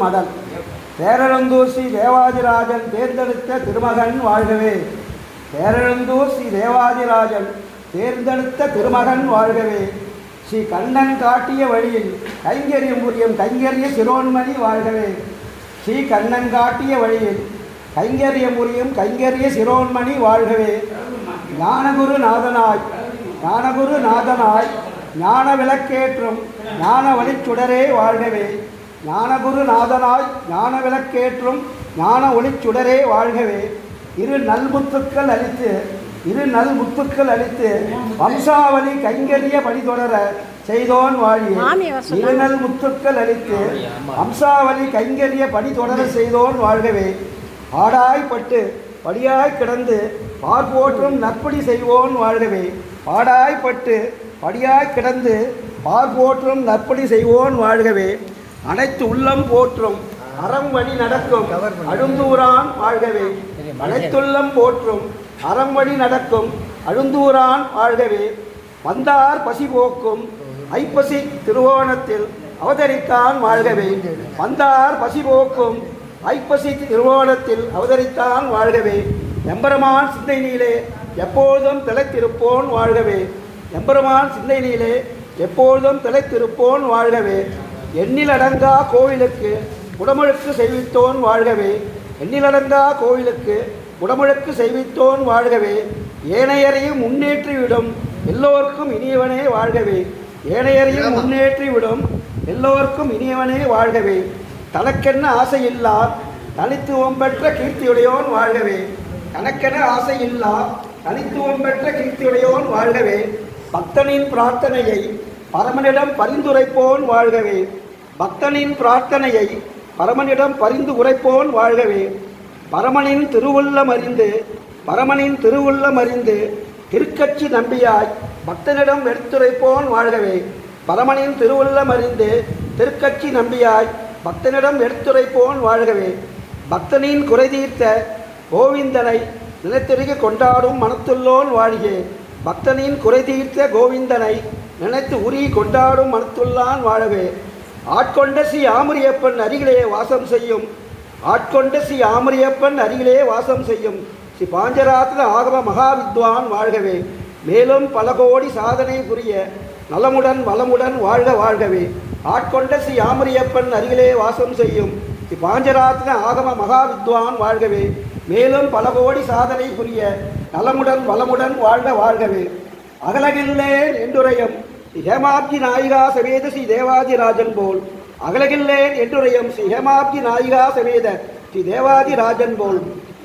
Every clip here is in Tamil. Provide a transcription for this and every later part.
மதன். பேரழந்தூர் ஸ்ரீ தேவாதிராஜன் தேர்ந்தெடுத்த திருமகன் வாழ்கவே. பேரழந்தூர் ஸ்ரீ தேவாதிராஜன் தேர்ந்தெடுத்த திருமகன் வாழ்கவே. ஸ்ரீ கண்ணன் காட்டிய வழியில் கைங்கரியம் புரியும் கைங்கரிய சிரோன்மணி வாழ்கவே. ஸ்ரீ கண்ணன் காட்டிய வழியில் கைங்கரியம் புரியும் கைங்கரிய சிரோன்மணி வாழ்கவே. ஞானகுரு நாதனாய் ஞானகுரு நாதனாய் ஞான விளக்கேற்றும் ஞான வழிச்சுடரே வாழ்கவே. ஞானகுரு நாதனாய் ஞான விளக்கேற்றும் ஞான ஒளிச்சுடரே வாழ்கவே. இரு நல்முத்துக்கள் அளித்து வம்சாவளி கைங்கரிய படிதொடர செய்தோன் வாழியே. இரு நல்முத்துக்கள் அளித்து வம்சாவளி கைங்கரிய படிதொடர செய்தோன் வாழ்கவே. பாடாய்பட்டு படியாய் கிடந்து பார்ப்போற்றும் நற்படி செய்வோன் வாழ்கவே. பாடாய்பட்டு படியாய் கிடந்து பார்ப்போற்றும் நற்படி செய்வோன் வாழ்கவே. அனைத்து உள்ளம் போற்றும் அறம் வழி நடக்கும் அழுந்தூரான் வாழ்கவே. அனைத்துள்ளம் போற்றும் அறம் வழி நடக்கும் அழுந்தூரான் வாழ்கவே. வந்தார் பசி போக்கும் ஐப்பசி திருவோணத்தில் அவதரித்தான் வாழ்கவே. வந்தார் பசி போக்கும் ஐப்பசி திருவோணத்தில் அவதரித்தான் வாழ்கவே. எம்பெருமான் சிந்தையிலே எப்பொழுதும் திளைத்திருப்போன் வாழ்கவே. எம்பெருமான் சிந்தையிலே எப்பொழுதும் திளைத்திருப்போன் வாழ்கவே. எண்ணிலடங்கா கோவிலுக்கு உடமுழுக்கு செய்வித்தோன் வாழ்கவே. எண்ணிலடங்கா கோவிலுக்கு உடமுழுக்கு செய்வித்தோன் வாழ்கவே. ஏனையரையும் முன்னேற்றிவிடும் எல்லோருக்கும் இனியவனே வாழ்கவே. ஏனையரையும் முன்னேற்றிவிடும் எல்லோருக்கும் இனியவனே வாழ்கவே. தனக்கென்ன ஆசையில்லா தனித்துவம் பெற்ற கீர்த்தியுடையோன் வாழ்கவே. தனக்கென ஆசையில்லா தனித்துவம் பெற்ற கீர்த்தியுடையோன் வாழ்கவே. பக்தனின் பிரார்த்தனையை பரமனிடம் பரிந்துரைப்போன் வாழ்கவே. பக்தனின் பிரார்த்தனையை பரமனிடம் பரிந்து உரைப்போன் வாழ்கவே. பரமனின் திருவுள்ளம் அறிந்து திருக்கட்சி நம்பியாய் பக்தனிடம் எடுத்துரைப்போன் வாழ்கவே. பரமனின் திருவுள்ளம் அறிந்து திருக்கட்சி நம்பியாய் பக்தனிடம் எடுத்துரைப்போன் வாழ்கவே. பக்தனின் குறைதீர்த்த கோவிந்தனை நினைத்துருகி கொண்டாடும் மனத்துள்ளோன் வாழியே. பக்தனின் குறைதீர்த்த கோவிந்தனை நினைத்து உருகி கொண்டாடும் மனத்துள்ளான் வாழவே. ஆட்கொண்ட ஸ்ரீ ஆமரியப்பன் அருகிலே வாசம் செய்யும் ஆட்கொண்ட ஸ்ரீ ஆமரியப்பன் அருகிலே வாசம் செய்யும் ஸ்ரீ பாஞ்சராத்திர ஆகம மகாவித்வான் வாழ்கவே. மேலும் பல கோடி சாதனை புரிய நலமுடன் வளமுடன் வாழ்க வாழ்கவே. ஆட்கொண்ட ஸ்ரீ ஆமரியப்பன் அருகிலே வாசம் செய்யும் ஸ்ரீ பாஞ்சராத்திர ஆகம மகாவித்வான் வாழ்கவே. மேலும் பல கோடி சாதனை புரிய நலமுடன் வளமுடன் வாழ்க வாழ்கவே. அகலகில்லேன் என்றுரையும் ஸ்ரீ ஹேமாப்தி நாயிகா சமேத ஸ்ரீ தேவாதிராஜன் போல் அகலகில்லேன் என்றுரையும் ஸ்ரீ ஹேமாப்தி நாயிகா சமேத ஸ்ரீ தேவாதிராஜன் போல்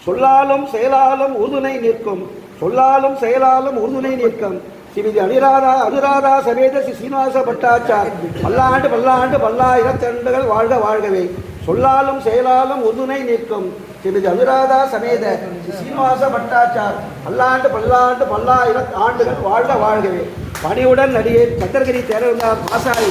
சொல்லாலும் செயலாலும் உறுதுணை நிற்கும் சொல்லாலும் செயலாலும் உறுதுணை நிற்கும் ஸ்ரீமதி அனுராதா சமேத ஸ்ரீ சீனிவாச பட்டாச்சார் பல்லாண்டு பல்லாண்டு பல்லாயிரத்தாண்டுகள் வாழ்க வாழ்கவே. சொல்லாலும் செயலாலும் உறுதுணை நிற்கும் ஸ்ரீமதி அனுராதா சமேத ஸ்ரீ சீனிவாச பட்டாச்சார் பல்லாண்டு பல்லாண்டு பல்லாயிரத்து ஆண்டுகள் வாழ்க வாழ்கவே. பணியுடன் நடிகை சந்திரகிரி தேரவந்தார் பாசாயி.